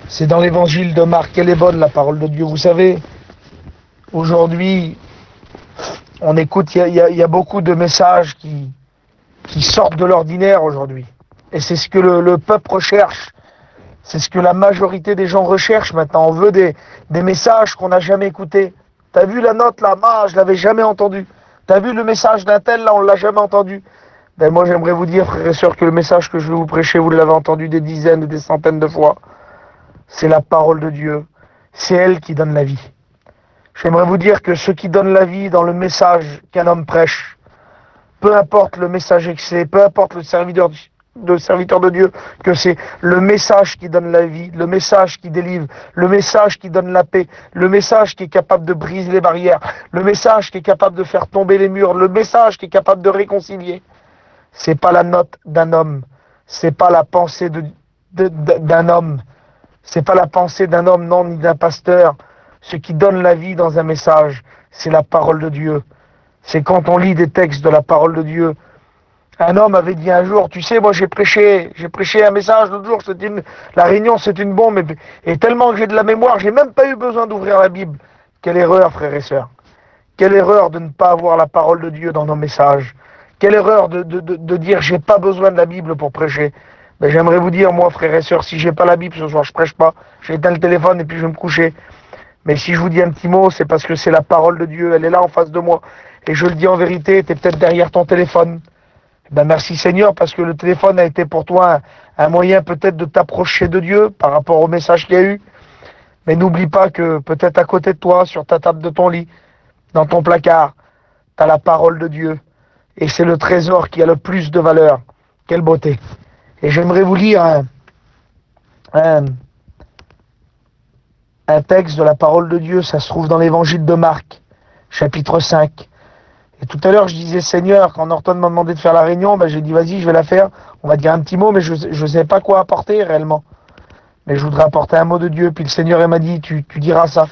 C'est dans l'évangile de Marc. Elle est bonne, la parole de Dieu. Vous savez, aujourd'hui, on écoute, il y a beaucoup de messages qui sortent de l'ordinaire aujourd'hui. Et c'est ce que le peuple recherche. C'est ce que la majorité des gens recherchent maintenant. On veut des messages qu'on n'a jamais écoutés. T'as vu la note là? Je l'avais jamais entendue. T'as vu le message d'un tel là? On l'a jamais entendu. Ben moi j'aimerais vous dire, frères et sœurs, que le message que je vais vous prêcher, vous l'avez entendu des dizaines et des centaines de fois. C'est la parole de Dieu. C'est elle qui donne la vie. J'aimerais vous dire que ce qui donne la vie dans le message qu'un homme prêche, peu importe le message que c'est, peu importe le serviteur de Dieu, que c'est le message qui donne la vie, le message qui délivre, le message qui donne la paix, le message qui est capable de briser les barrières, le message qui est capable de faire tomber les murs, le message qui est capable de réconcilier. C'est pas la note d'un homme, c'est pas la pensée d'un homme, c'est pas la pensée d'un homme, non, ni d'un pasteur. Ce qui donne la vie dans un message, c'est la parole de Dieu. C'est quand on lit des textes de la parole de Dieu. Un homme avait dit un jour, tu sais, moi j'ai prêché un message l'autre jour, la réunion c'est une bombe, et tellement que j'ai de la mémoire, j'ai même pas eu besoin d'ouvrir la Bible. Quelle erreur, frères et sœurs. Quelle erreur de ne pas avoir la parole de Dieu dans nos messages. Quelle erreur de dire j'ai pas besoin de la Bible pour prêcher. Mais j'aimerais vous dire, moi, frères et sœurs, si j'ai pas la Bible ce soir, je prêche pas. J'ai éteint le téléphone et puis je vais me coucher. Mais si je vous dis un petit mot, c'est parce que c'est la parole de Dieu, elle est là en face de moi. Et je le dis en vérité, tu es peut-être derrière ton téléphone. Ben merci Seigneur, parce que le téléphone a été pour toi un moyen peut-être de t'approcher de Dieu par rapport au message qu'il y a eu. Mais n'oublie pas que peut-être à côté de toi, sur ta table de ton lit, dans ton placard, tu as la parole de Dieu. Et c'est le trésor qui a le plus de valeur. Quelle beauté. Et j'aimerais vous lire un texte de la parole de Dieu. Ça se trouve dans l'évangile de Marc, chapitre 5. Et tout à l'heure, je disais, Seigneur, quand Norton m'a demandé de faire la réunion, ben, j'ai dit, vas-y, je vais la faire. On va dire un petit mot, mais je ne sais pas quoi apporter réellement. Mais je voudrais apporter un mot de Dieu. Puis le Seigneur, il m'a dit, tu diras ça.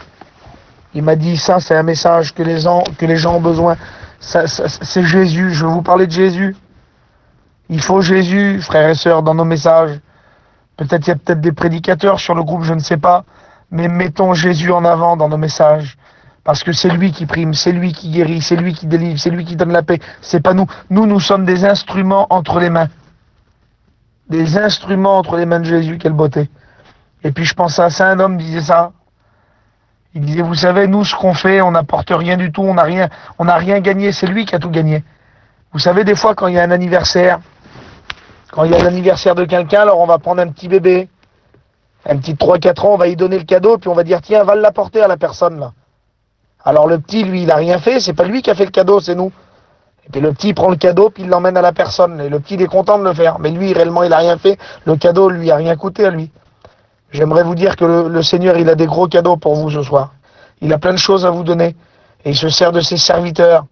Il m'a dit, ça, c'est un message que les gens ont besoin. C'est Jésus. Je vais vous parler de Jésus. Il faut Jésus, frères et sœurs, dans nos messages. Peut-être il y a peut-être des prédicateurs sur le groupe, je ne sais pas. Mais mettons Jésus en avant dans nos messages. Parce que c'est lui qui prime, c'est lui qui guérit, c'est lui qui délivre, c'est lui qui donne la paix. C'est pas nous. Nous sommes des instruments entre les mains. Des instruments entre les mains de Jésus, quelle beauté. Et puis je pense à ça, un homme disait ça. Il disait, vous savez, nous, ce qu'on fait, on n'apporte rien du tout, on n'a rien gagné, c'est lui qui a tout gagné. Vous savez, des fois, quand il y a un anniversaire, de quelqu'un, alors on va prendre un petit bébé, un petit 3-4 ans, on va lui donner le cadeau, puis on va dire, tiens, va l'apporter à la personne, là. Alors le petit, lui, il a rien fait, c'est pas lui qui a fait le cadeau, c'est nous. Et puis le petit, il prend le cadeau, puis il l'emmène à la personne. Et le petit, il est content de le faire. Mais lui, réellement, il a rien fait. Le cadeau, lui, a rien coûté à lui. J'aimerais vous dire que le Seigneur, il a des gros cadeaux pour vous ce soir. Il a plein de choses à vous donner. Et il se sert de ses serviteurs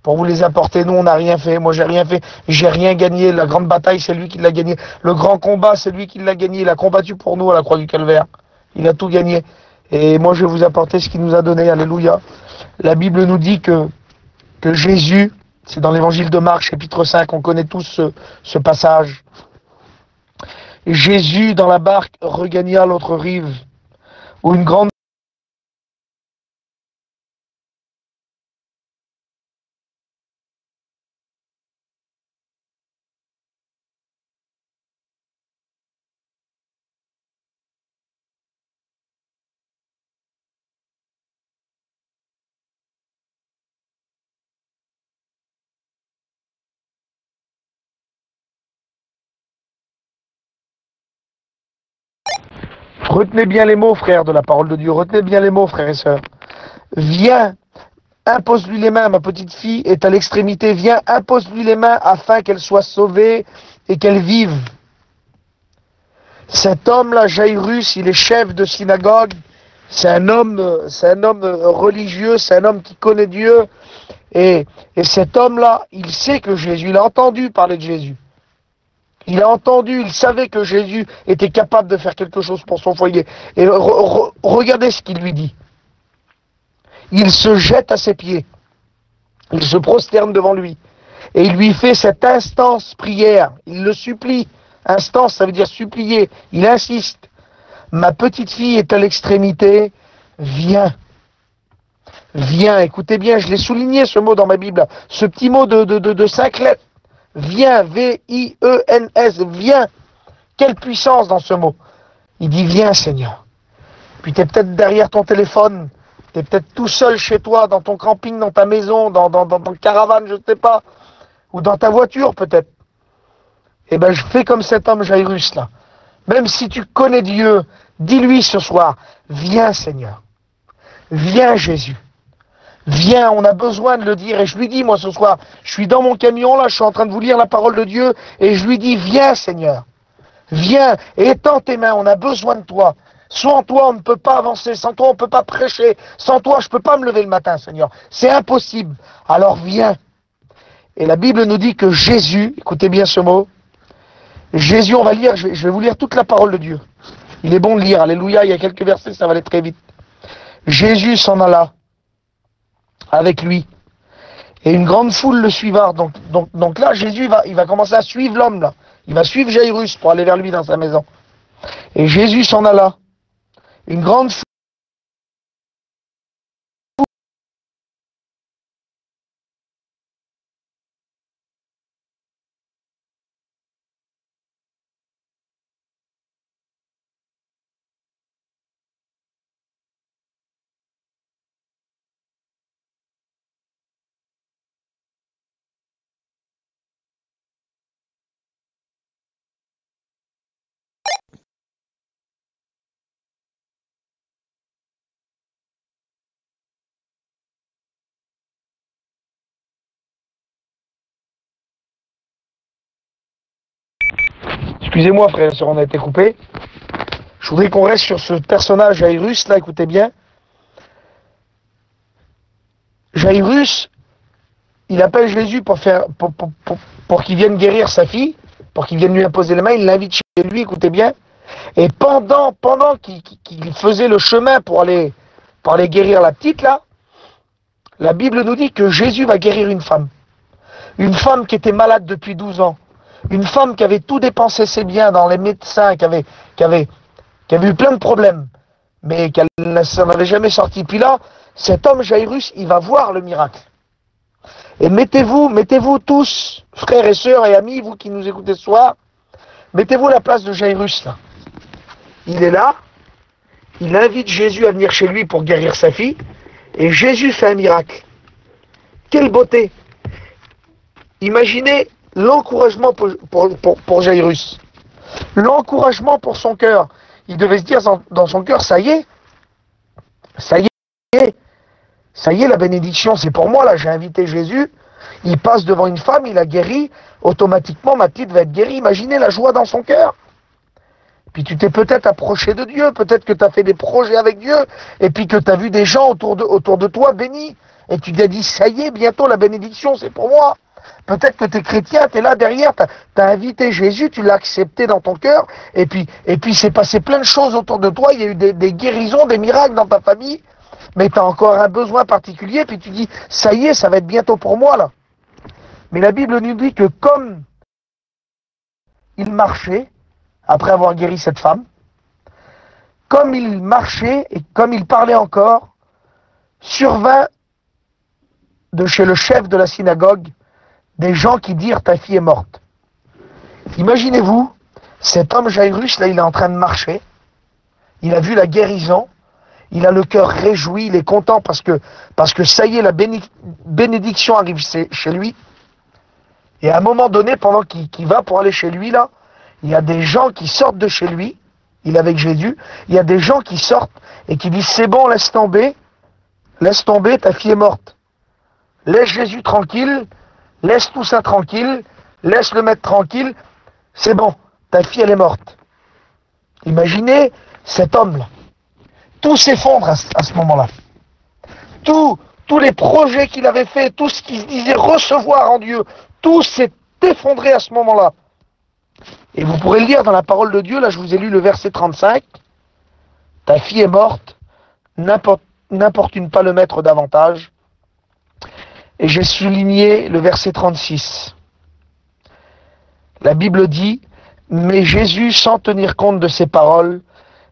pour vous les apporter. Nous, on n'a rien fait. Moi, j'ai rien fait. J'ai rien gagné. La grande bataille, c'est lui qui l'a gagné. Le grand combat, c'est lui qui l'a gagné. Il a combattu pour nous à la croix du Calvaire. Il a tout gagné. Et moi, je vais vous apporter ce qu'il nous a donné. Alléluia. La Bible nous dit que Jésus, c'est dans l'évangile de Marc, chapitre 5, on connaît tous ce passage. Et Jésus, dans la barque, regagna l'autre rive, où une grande Retenez bien les mots, frères, de la parole de Dieu. Retenez bien les mots, frères et sœurs. Viens, impose-lui les mains. Ma petite fille est à l'extrémité. Viens, impose-lui les mains afin qu'elle soit sauvée et qu'elle vive. Cet homme-là, Jairus, il est chef de synagogue. C'est un homme religieux. C'est un homme qui connaît Dieu. Et cet homme-là, il sait que Jésus, il a entendu parler de Jésus. Il a entendu, il savait que Jésus était capable de faire quelque chose pour son foyer. Et regardez ce qu'il lui dit. Il se jette à ses pieds. Il se prosterne devant lui. Et il lui fait cette instance prière. Il le supplie. Instance, ça veut dire supplier. Il insiste. ma petite fille est à l'extrémité, viens. Viens, écoutez bien, je l'ai souligné ce mot dans ma Bible, ce petit mot de 5 lettres. Viens, V-I-E-N-S, viens. Quelle puissance dans ce mot. Il dit, viens Seigneur. Puis tu es peut-être derrière ton téléphone, tu es peut-être tout seul chez toi, dans ton camping, dans ta maison, dans ton caravane, je ne sais pas, ou dans ta voiture peut-être. Eh ben je fais comme cet homme Jairus là. Même si tu connais Dieu, dis-lui ce soir, viens Seigneur. Viens Jésus. Viens, on a besoin de le dire. Et je lui dis, moi ce soir, je suis dans mon camion là, je suis en train de vous lire la parole de Dieu, et je lui dis, viens Seigneur. Viens, et étends tes mains, on a besoin de toi. Sans toi, on ne peut pas avancer, sans toi, on ne peut pas prêcher, sans toi, je ne peux pas me lever le matin, Seigneur. C'est impossible. Alors viens. Et la Bible nous dit que Jésus, écoutez bien ce mot, Jésus, on va lire, je vais vous lire toute la parole de Dieu. Il est bon de lire, alléluia, il y a quelques versets, ça va aller très vite. Jésus s'en alla avec lui. Et une grande foule le suivra. Donc là, Jésus il va commencer à suivre l'homme là. Il va suivre Jairus pour aller vers lui dans sa maison. Et Jésus s'en alla. Une grande foule. Excusez-moi frère et sœurs, on a été coupé. Je voudrais qu'on reste sur ce personnage Jairus là, écoutez bien. Jairus, il appelle Jésus pour qu'il vienne guérir sa fille, pour qu'il vienne lui imposer les mains, il l'invite chez lui, écoutez bien. Et pendant qu'il faisait le chemin pour aller guérir la petite là, la Bible nous dit que Jésus va guérir une femme. Une femme qui était malade depuis 12 ans. Une femme qui avait tout dépensé ses biens dans les médecins, qui avait eu plein de problèmes, mais qu'elle ne s'en avait jamais sorti. Puis là, cet homme Jairus, il va voir le miracle. Et mettez-vous tous, frères et sœurs et amis, vous qui nous écoutez ce soir, mettez-vous à la place de Jairus là. Il est là, il invite Jésus à venir chez lui pour guérir sa fille, et Jésus fait un miracle. Quelle beauté! Imaginez l'encouragement pour Jairus. L'encouragement pour son cœur. Il devait se dire dans son cœur, ça y est, la bénédiction, c'est pour moi, là, j'ai invité Jésus, il passe devant une femme, il a guéri, automatiquement ma petite va être guérie. Imaginez la joie dans son cœur. Puis tu t'es peut-être approché de Dieu, peut-être que tu as fait des projets avec Dieu, et puis que tu as vu des gens autour de toi bénis, et tu t'es dit, ça y est, bientôt la bénédiction, c'est pour moi. Peut-être que tu es chrétien, tu es là derrière, tu as invité Jésus, tu l'as accepté dans ton cœur, et puis c'est passé plein de choses autour de toi, il y a eu des guérisons, des miracles dans ta famille, mais tu as encore un besoin particulier, puis tu dis, ça y est, ça va être bientôt pour moi, là. Mais la Bible nous dit que comme il marchait, après avoir guéri cette femme, comme il marchait et comme il parlait encore, survint de chez le chef de la synagogue des gens qui dirent ta fille est morte. Imaginez-vous, cet homme Jairus, là, il est en train de marcher, il a vu la guérison, il a le cœur réjoui, il est content parce que ça y est, la bénédiction arrive chez lui. Et à un moment donné, pendant qu'il va pour aller chez lui, là, il y a des gens qui sortent de chez lui, il est avec Jésus, il y a des gens qui sortent et qui disent, c'est bon, laisse tomber, ta fille est morte. Laisse Jésus tranquille, laisse tout ça tranquille, laisse le mettre tranquille, c'est bon, ta fille elle est morte. Imaginez cet homme-là. Tout s'effondre à ce moment-là. Tous les projets qu'il avait fait, tout ce qu'il se disait recevoir en Dieu, tout s'est effondré à ce moment-là. Et vous pourrez le lire dans la parole de Dieu, là je vous ai lu le verset 35. Ta fille est morte, n'importune pas le mettre davantage. Et j'ai souligné le verset 36. La Bible dit, mais Jésus, sans tenir compte de ces paroles,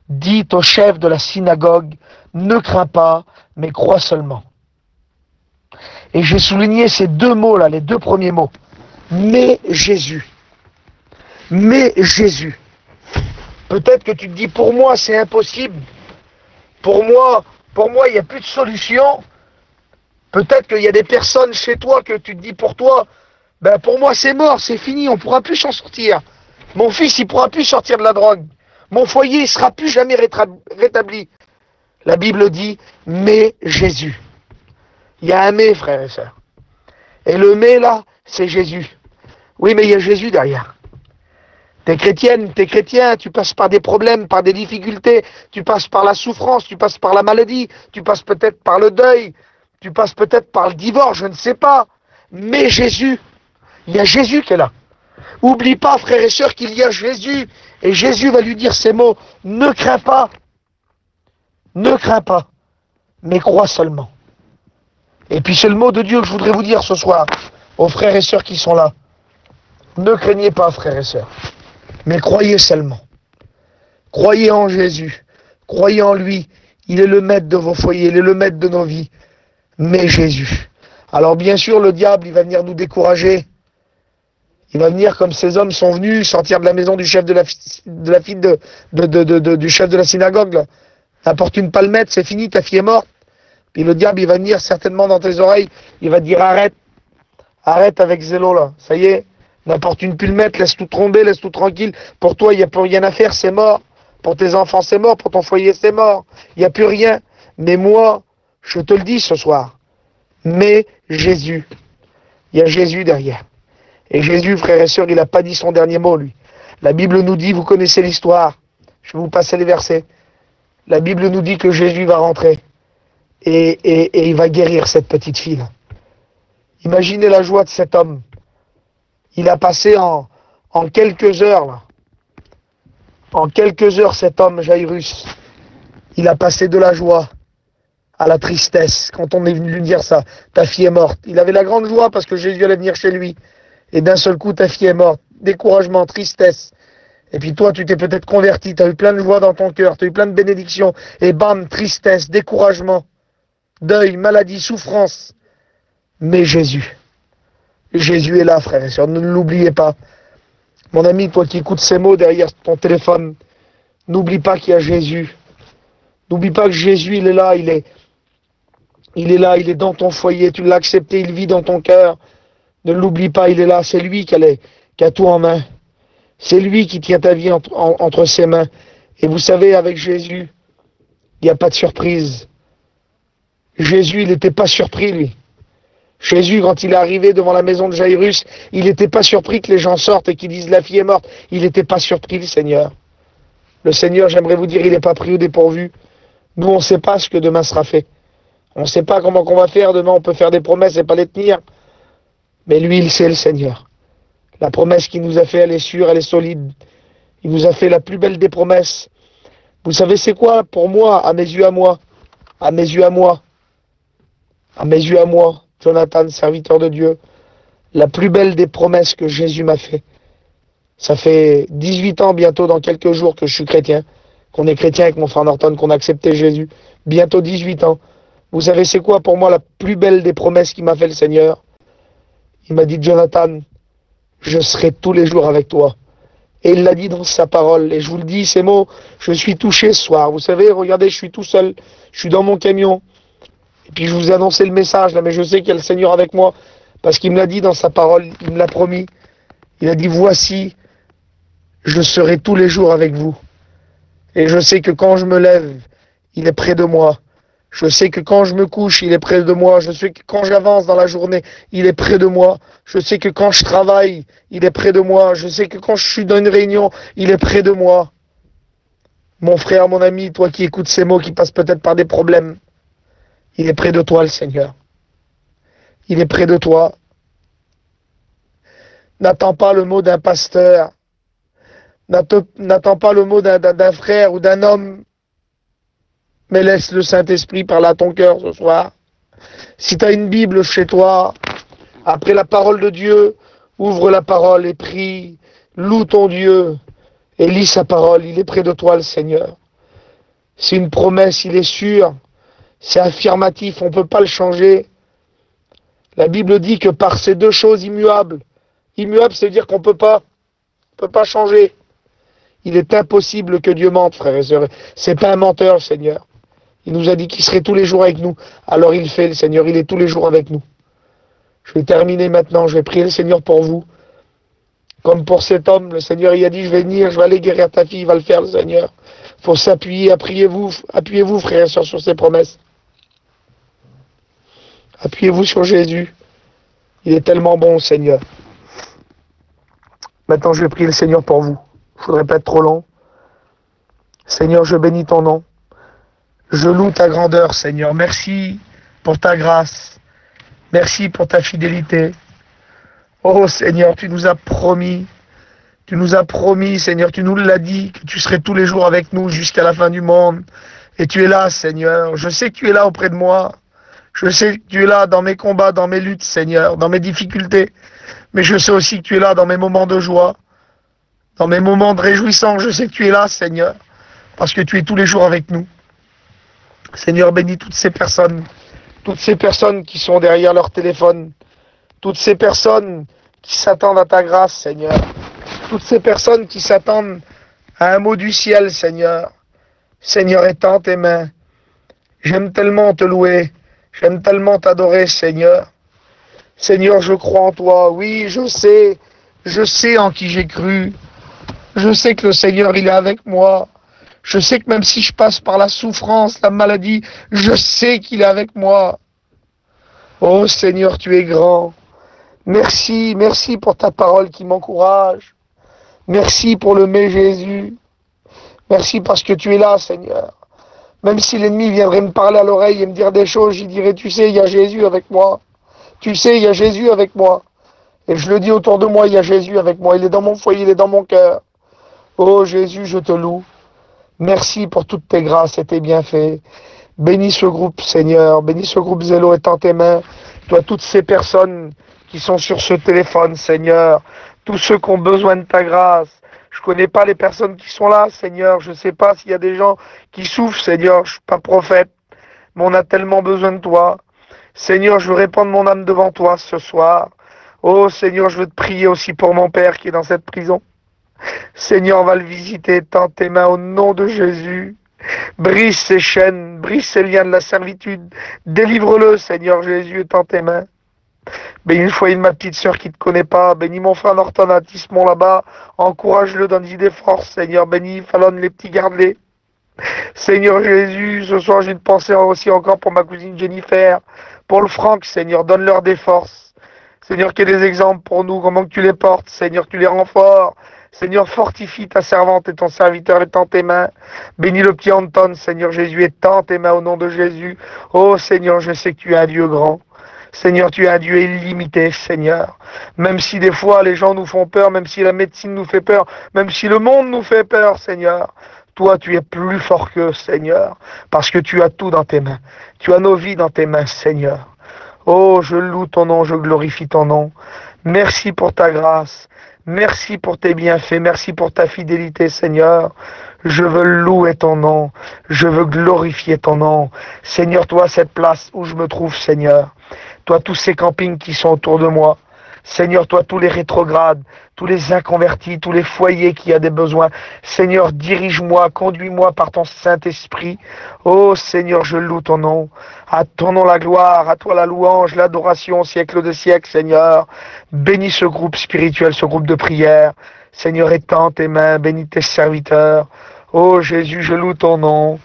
dit au chef de la synagogue, ne crains pas, mais crois seulement. Et j'ai souligné ces deux mots-là, les deux premiers mots. Mais Jésus. Mais Jésus. Peut-être que tu te dis, pour moi, c'est impossible. Pour moi, il n'y a plus de solution. Peut-être qu'il y a des personnes chez toi que tu te dis, pour toi, ben pour moi, c'est mort, c'est fini, on ne pourra plus s'en sortir. Mon fils, il ne pourra plus sortir de la drogue. Mon foyer, il ne sera plus jamais rétabli. La Bible dit, mais Jésus. Il y a un mais, frères et sœurs. Et le mais, là, c'est Jésus. Oui, mais il y a Jésus derrière. T'es chrétienne, t'es chrétien, tu passes par des problèmes, par des difficultés, tu passes par la souffrance, tu passes par la maladie, tu passes peut-être par le deuil, tu passes peut-être par le divorce, je ne sais pas. Mais Jésus, il y a Jésus qui est là. Oublie pas, frères et sœurs, qu'il y a Jésus. Et Jésus va lui dire ces mots, ne crains pas, mais crois seulement. Et puis c'est le mot de Dieu que je voudrais vous dire ce soir, aux frères et sœurs qui sont là. Ne craignez pas, frères et sœurs, mais croyez seulement. Croyez en Jésus, croyez en lui. Il est le maître de vos foyers, il est le maître de nos vies. Mais Jésus. Alors bien sûr, le diable, il va venir nous décourager. Il va venir comme ces hommes sont venus sortir de la maison du chef de la fille du chef de la synagogue. Là. Apporte une palmette, c'est fini, ta fille est morte. Puis le diable, il va venir certainement dans tes oreilles, il va te dire arrête avec zélo là, ça y est, n'apporte une palmette, laisse tout tomber, laisse tout tranquille. Pour toi, il n'y a plus rien à faire, c'est mort. Pour tes enfants, c'est mort, pour ton foyer, c'est mort. Il n'y a plus rien. Mais moi, je te le dis ce soir, mais Jésus, il y a Jésus derrière. Et Jésus, frères et sœurs, il n'a pas dit son dernier mot, lui. La Bible nous dit, vous connaissez l'histoire, je vais vous passer les versets. La Bible nous dit que Jésus va rentrer et il va guérir cette petite fille. Imaginez la joie de cet homme. Il a passé en quelques heures, là. En quelques heures, cet homme, Jairus, il a passé de la joie à la tristesse quand on est venu lui dire ça. Ta fille est morte. Il avait la grande joie parce que Jésus allait venir chez lui. Et d'un seul coup, ta fille est morte. Découragement, tristesse. Et puis toi, tu t'es peut-être converti, tu as eu plein de joie dans ton cœur, tu as eu plein de bénédictions. Et bam, tristesse, découragement, deuil, maladie, souffrance. Mais Jésus est là, frère et sœurs, ne l'oubliez pas. Mon ami, toi qui écoutes ces mots derrière ton téléphone, n'oublie pas qu'il y a Jésus. N'oublie pas que Jésus, il est là, il est là, il est dans ton foyer, tu l'as accepté, il vit dans ton cœur. Ne l'oublie pas, il est là, c'est lui qui a tout en main. C'est lui qui tient ta vie entre ses mains. Et vous savez, avec Jésus, il n'y a pas de surprise. Jésus, il n'était pas surpris, lui. Jésus, quand il est arrivé devant la maison de Jairus, il n'était pas surpris que les gens sortent et qu'ils disent la fille est morte. Il n'était pas surpris, le Seigneur. Le Seigneur, j'aimerais vous dire, il n'est pas pris au dépourvu. Nous, on ne sait pas ce que demain sera fait. On ne sait pas comment qu'on va faire. Demain, on peut faire des promesses et pas les tenir. Mais lui, il sait, le Seigneur. La promesse qu'il nous a fait, elle est sûre, elle est solide. Il nous a fait la plus belle des promesses. Vous savez, c'est quoi pour moi, à mes yeux à moi, Jonathan, serviteur de Dieu, la plus belle des promesses que Jésus m'a fait. Ça fait 18 ans bientôt, dans quelques jours, que je suis chrétien, qu'on est chrétien avec mon frère Norton, qu'on a accepté Jésus. Bientôt 18 ans. Vous savez, c'est quoi pour moi la plus belle des promesses qu'il m'a fait le Seigneur? Il m'a dit, Jonathan, je serai tous les jours avec toi. Et il l'a dit dans sa parole. Et je vous le dis, ces mots, je suis touché ce soir. Vous savez, regardez, je suis tout seul. Je suis dans mon camion. Et puis je vous ai annoncé le message, là, mais je sais qu'il y a le Seigneur avec moi. Parce qu'il me l'a dit dans sa parole. Il me l'a promis. Il a dit, voici, je serai tous les jours avec vous. Et je sais que quand je me lève, il est près de moi. Je sais que quand je me couche, il est près de moi. Je sais que quand j'avance dans la journée, il est près de moi. Je sais que quand je travaille, il est près de moi. Je sais que quand je suis dans une réunion, il est près de moi. Mon frère, mon ami, toi qui écoutes ces mots, qui passent peut-être par des problèmes, il est près de toi, le Seigneur. Il est près de toi. N'attends pas le mot d'un pasteur. N'attends pas le mot d'un frère ou d'un homme. Mais laisse le Saint-Esprit parler à ton cœur ce soir. Si tu as une Bible chez toi, après la parole de Dieu, ouvre la parole et prie, loue ton Dieu et lis sa parole. Il est près de toi, le Seigneur. C'est une promesse, il est sûr. C'est affirmatif, on ne peut pas le changer. La Bible dit que par ces deux choses immuables, immuable, c'est-à-dire qu'on ne peut pas changer. Il est impossible que Dieu mente, frères et sœurs. C'est pas un menteur, le Seigneur. Il nous a dit qu'il serait tous les jours avec nous. Alors il fait, le Seigneur, il est tous les jours avec nous. Je vais terminer maintenant, je vais prier le Seigneur pour vous. Comme pour cet homme, le Seigneur, il a dit, je vais venir, je vais aller guérir ta fille, il va le faire, le Seigneur. Il faut s'appuyer, appuyez-vous, frères et sœurs, sur ses promesses. Appuyez-vous sur Jésus. Il est tellement bon, Seigneur. Maintenant, je vais prier le Seigneur pour vous. Il ne faudrait pas être trop long. Seigneur, je bénis ton nom. Je loue ta grandeur, Seigneur. Merci pour ta grâce. Merci pour ta fidélité. Oh, Seigneur, tu nous as promis, Seigneur, tu nous l'as dit, que tu serais tous les jours avec nous jusqu'à la fin du monde. Et tu es là, Seigneur. Je sais que tu es là auprès de moi. Je sais que tu es là dans mes combats, dans mes luttes, Seigneur, dans mes difficultés. Mais je sais aussi que tu es là dans mes moments de joie, dans mes moments de réjouissance. Je sais que tu es là, Seigneur, parce que tu es tous les jours avec nous. Seigneur, bénis toutes ces personnes qui sont derrière leur téléphone, toutes ces personnes qui s'attendent à ta grâce, Seigneur, toutes ces personnes qui s'attendent à un mot du ciel, Seigneur. Seigneur, étends tes mains. J'aime tellement te louer. J'aime tellement t'adorer, Seigneur. Seigneur, je crois en toi. Oui, je sais en qui j'ai cru. Je sais que le Seigneur, il est avec moi. Je sais que même si je passe par la souffrance, la maladie, je sais qu'il est avec moi. Oh Seigneur, tu es grand. Merci pour ta parole qui m'encourage. Merci pour le mais Jésus. Merci parce que tu es là, Seigneur. Même si l'ennemi viendrait me parler à l'oreille et me dire des choses, j'y dirais, tu sais, il y a Jésus avec moi. Tu sais, il y a Jésus avec moi. Et je le dis autour de moi, il y a Jésus avec moi. Il est dans mon foyer, il est dans mon cœur. Oh Jésus, je te loue. Merci pour toutes tes grâces et tes bienfaits. Bénis ce groupe, Seigneur. Bénis ce groupe Zélo et tends tes mains. Toi, toutes ces personnes qui sont sur ce téléphone, Seigneur. Tous ceux qui ont besoin de ta grâce. Je connais pas les personnes qui sont là, Seigneur. Je sais pas s'il y a des gens qui souffrent, Seigneur. Je suis pas prophète. Mais on a tellement besoin de toi. Seigneur, je veux répandre mon âme devant toi ce soir. Oh, Seigneur, je veux te prier aussi pour mon père qui est dans cette prison. Seigneur, on va le visiter, tends tes mains au nom de Jésus. Brise ses chaînes, brise ses liens de la servitude. Délivre-le, Seigneur Jésus, tends tes mains. Bénis une fois ma petite sœur qui ne te connaît pas. Bénis mon frère Norton à Tismont là-bas. Encourage-le, donne-lui des forces, Seigneur. Bénis Fallon, les petits, garde-les. Seigneur Jésus, ce soir j'ai une pensée aussi encore pour ma cousine Jennifer, pour le Franck, Seigneur, donne-leur des forces. Seigneur, qu'il y ait des exemples pour nous, comment que tu les portes, Seigneur, que tu les rends forts. Seigneur, fortifie ta servante et ton serviteur et tends tes mains. Bénis le petit Anton, Seigneur Jésus, et tends tes mains au nom de Jésus. Oh Seigneur, je sais que tu es un Dieu grand. Seigneur, tu es un Dieu illimité, Seigneur. Même si des fois les gens nous font peur, même si la médecine nous fait peur, même si le monde nous fait peur, Seigneur. Toi, tu es plus fort qu'eux, Seigneur, parce que tu as tout dans tes mains. Tu as nos vies dans tes mains, Seigneur. Oh, je loue ton nom, je glorifie ton nom. Merci pour ta grâce. Merci pour tes bienfaits. Merci pour ta fidélité, Seigneur. Je veux louer ton nom. Je veux glorifier ton nom. Seigneur, toi, cette place où je me trouve, Seigneur. Toi, tous ces campings qui sont autour de moi. Seigneur, toi, tous les rétrogrades, tous les inconvertis, tous les foyers qui ont des besoins. Seigneur, dirige-moi, conduis-moi par ton Saint-Esprit. Oh Seigneur, je loue ton nom. À ton nom la gloire, à toi la louange, l'adoration, siècle de siècle, Seigneur. Bénis ce groupe spirituel, ce groupe de prière. Seigneur, étends tes mains, bénis tes serviteurs. Oh Jésus, je loue ton nom.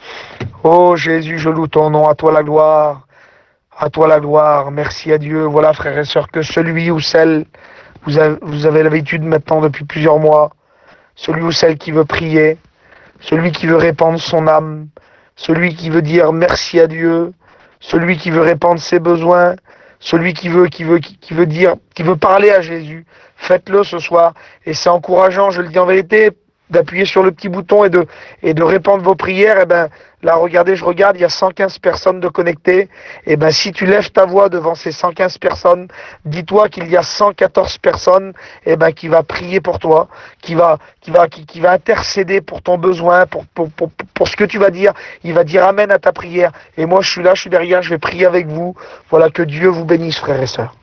Oh Jésus, je loue ton nom, à toi la gloire. À toi la gloire, merci à Dieu. Voilà, frères et sœurs, que celui ou celle, vous avez l'habitude maintenant depuis plusieurs mois, celui ou celle qui veut prier, celui qui veut répandre son âme, celui qui veut dire merci à Dieu, celui qui veut répandre ses besoins, celui qui veut parler à Jésus. Faites-le ce soir. Et c'est encourageant, je le dis en vérité, d'appuyer sur le petit bouton et de répandre vos prières, eh ben, là, regardez, je regarde, il y a 115 personnes de connectées. Eh ben, si tu lèves ta voix devant ces 115 personnes, dis-toi qu'il y a 114 personnes, eh ben, qui va prier pour toi, qui va intercéder pour ton besoin, pour ce que tu vas dire. Il va dire amen à ta prière. Et moi, je suis là, je suis derrière, je vais prier avec vous. Voilà, que Dieu vous bénisse, frères et sœurs.